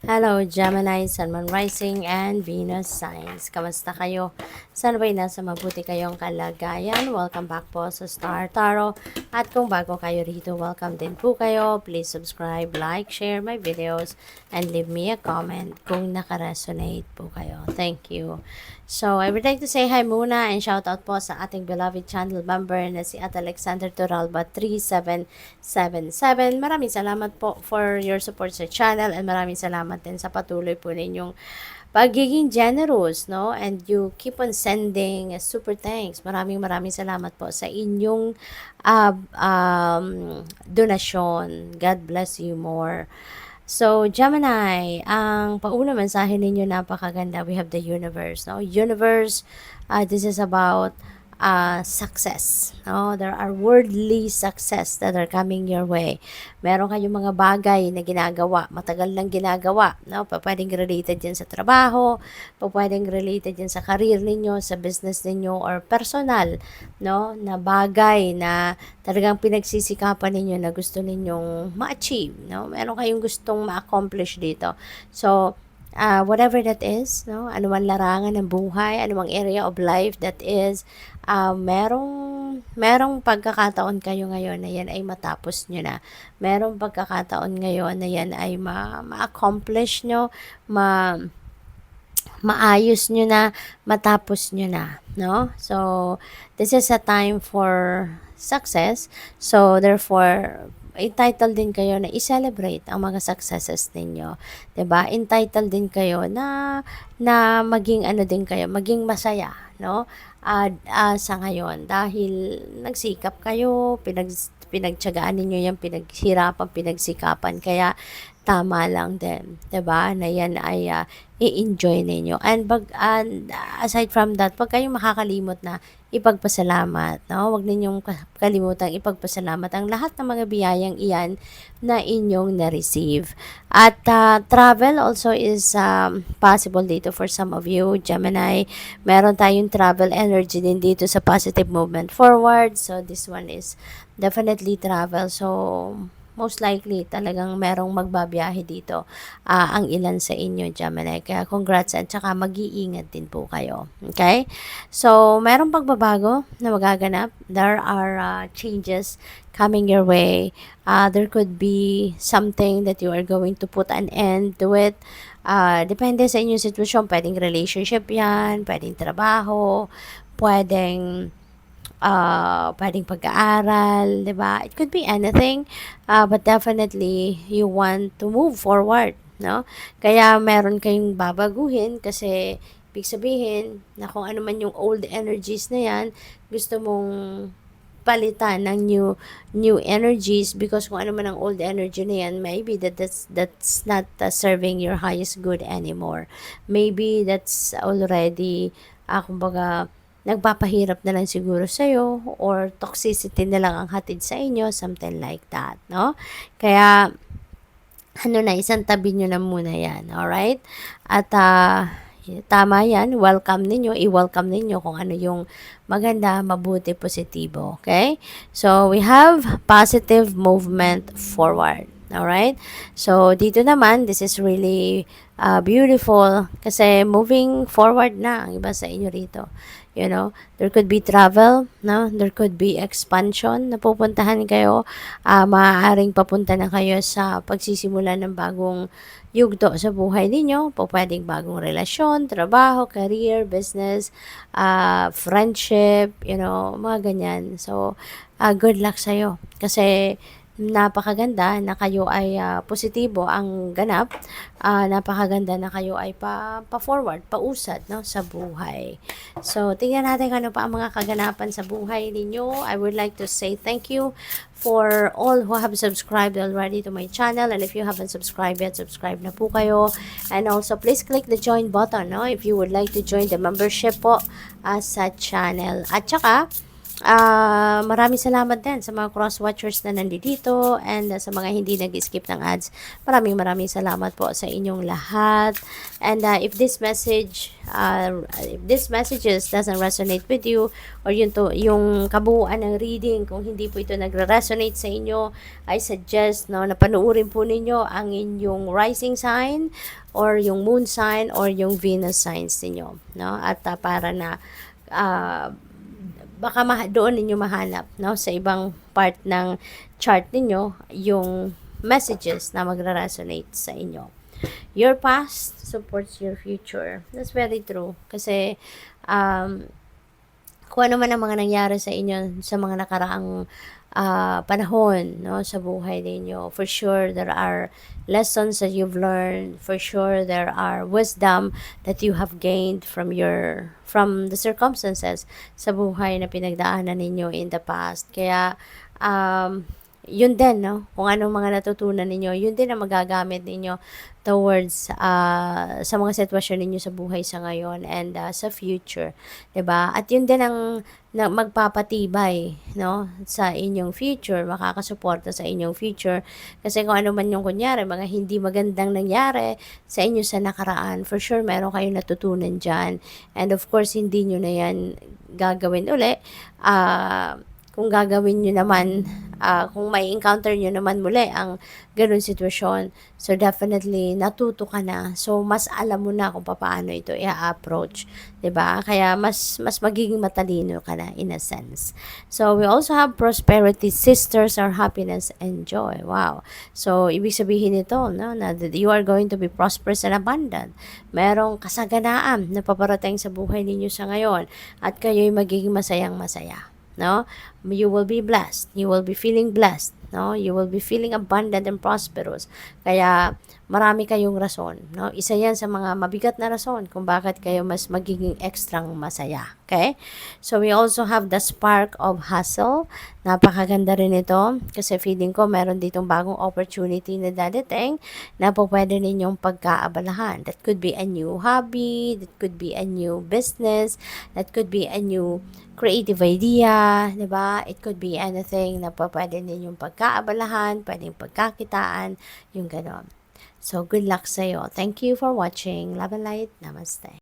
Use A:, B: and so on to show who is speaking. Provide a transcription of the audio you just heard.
A: Hello, Gemini, Sun, Moon Rising, and Venus Signs. Kamusta kayo? Sana ba'y nasa mabuti kayong kalagayan? Welcome back po sa Star Tarot. At kung bago kayo rito, welcome din po kayo. Please subscribe, like, share my videos, and leave me a comment kung nakaresonate po kayo. Thank you. So, I would like to say hi muna and shout out po sa ating beloved channel member na si at Alexander Toralba 3777. Maraming salamat po for your support sa channel and maraming salamat din sa patuloy po ninyong pagiging generous, no? And you keep on sending super thanks. Maraming salamat po sa inyong donasyon. God bless you more. So, Gemini, ang pauna mensahe ninyo napakaganda. We have the universe, no? Universe, this is about success, no? There are worldly success that are coming your way. Meron kayong mga bagay na ginagawa, matagal nang ginagawa, no? Pwedeng related yan sa trabaho, pwedeng related yan sa career ninyo, sa business ninyo, or personal, no? Na bagay na talagang pinagsisikapan ninyo na gusto ninyong ma-achieve, no? Meron kayong gustong ma-accomplish dito. So, whatever that is, no? Anumang larangan ng buhay, anumang area of life that is, merong pagkakataon kayo ngayon na yan ay matapos nyo na. Merong pagkakataon ngayon na yan ay ma-accomplish nyo, maayos nyo na, matapos nyo na, no? So, this is a time for success. So, therefore, entitled din kayo na i-celebrate ang mga successes ninyo. 'Di ba? Entitled din kayo na maging ano din kayo, maging masaya, no? Sa ngayon dahil nagsikap kayo, pinagtiyagaan ninyo 'yang pinaghirapan, pinagsikapan kaya tama lang din, 'di ba? Na 'yan ay i-enjoy ninyo. And aside from that, wag kayong makakalimot na ipagpasalamat, no? Huwag ninyong kalimutang ipagpasalamat ang lahat ng mga biyayang iyan na inyong na-receive. At travel also is possible dito for some of you, Gemini. Meron tayong travel energy din dito sa positive movement forward. So, this one is definitely travel. So, most likely talagang merong magbabiyahe dito ang ilan sa inyo, Gemini. Kaya congrats at saka mag-iingat din po kayo. Okay? So, merong pagbabago na magaganap. There are changes coming your way. There could be something that you are going to put an end to it. Depende sa inyong sitwasyon. Pwedeng relationship yan, pwedeng trabaho, pwedeng pag-aaral, di ba? It could be anything, but definitely you want to move forward, no? Kaya meron kayong babaguhin kasi ibig sabihin na kung ano man yung old energies na yan, gusto mong palitan ng new energies because kung ano man ang old energy na yan, maybe that's not serving your highest good anymore. Maybe that's already kumbaga nagpapahirap na lang siguro sa'yo or toxicity na lang ang hatid sa inyo, something like that, no? Kaya, isang tabi nyo na muna yan, alright? At, tama yan, i-welcome ninyo kung ano yung maganda, mabuti, positibo, okay? So, we have positive movement forward. Alright? So, dito naman, this is really beautiful kasi moving forward na ang iba sa inyo rito. You know, there could be travel, no? There could be expansion na pupuntahan kayo. Maaaring papunta na kayo sa pagsisimula ng bagong yugto sa buhay ninyo. Pwedeng bagong relasyon, trabaho, career, business, friendship, you know, mga ganyan. So, good luck sa'yo. Kasi, napakaganda na kayo ay positibo ang ganap. Napakaganda na kayo ay pa-forward, pausad, no, sa buhay. So, tingnan natin ano pa ang mga kaganapan sa buhay ninyo. I would like to say thank you for all who have subscribed already to my channel. And if you haven't subscribed yet, subscribe na po kayo. And also, please click the join button, no, if you would like to join the membership po sa channel. At saka, Maraming salamat din sa mga cross-watchers na nandito and sa mga hindi nag-skip ng ads. Maraming salamat po sa inyong lahat. And if this messages doesn't resonate with you, or yung kabuuan ng reading, kung hindi po ito nagre-resonate sa inyo, I suggest na panoorin po ninyo ang inyong rising sign, or yung moon sign, or yung Venus signs ninyo, no? At para na baka doon ninyo mahanap, no, sa ibang part ng chart ninyo yung messages na magre-resonate sa inyo. Your past supports your future. That's very true. Kasi kung ano man ang mga nangyari sa inyo sa mga nakaraang panahon, no, sa buhay ninyo, for sure there are lessons that you've learned. For sure there are wisdom that you have gained from the circumstances sa buhay na pinagdaanan ninyo in the past. Kaya yun din, no, kung anong mga natutunan ninyo, yun din ang magagamit ninyo towards sa mga sitwasyon ninyo sa buhay sa ngayon and sa future, 'di ba? At yun din ang magpapatibay, no, sa inyong future, makakasuporta sa inyong future. Kasi kung ano man yung kunyari, mga hindi magandang nangyari sa inyo sa nakaraan, for sure meron kayong natutunan dyan. And of course, hindi nyo na yan gagawin uli. Kung gagawin nyo naman, kung may encounter nyo naman muli ang ganun sitwasyon, so definitely natuto ka na. So mas alam mo na kung paano ito i-approach, 'di ba? Kaya mas magiging matalino ka na in a sense. So we also have prosperity sisters, our happiness and joy. Wow. So ibig sabihin nito, no, na you are going to be prosperous and abundant. Merong kasaganaan na paparating sa buhay ninyo sa ngayon at kayo'y magiging masayang-masaya. No, you will be blessed, you will be feeling blessed, no, you will be feeling abundant and prosperous. Kaya marami kayong rason, no, isa yan sa mga mabigat na rason kung bakit kayo mas magiging ekstrang masaya. Okay, so we also have the spark of hustle. Napakaganda rin ito kasi feeling ko meron ditong bagong opportunity na dadating na po pwede ninyong pagkaabalahan. That could be a new hobby, that could be a new business, that could be a new creative idea, 'di ba? It could be anything na pwede ninyong pagkaabalahan, pwedeng pagkakitaan, yung gano'n. So, good luck sa'yo. Thank you for watching. Love and light. Namaste.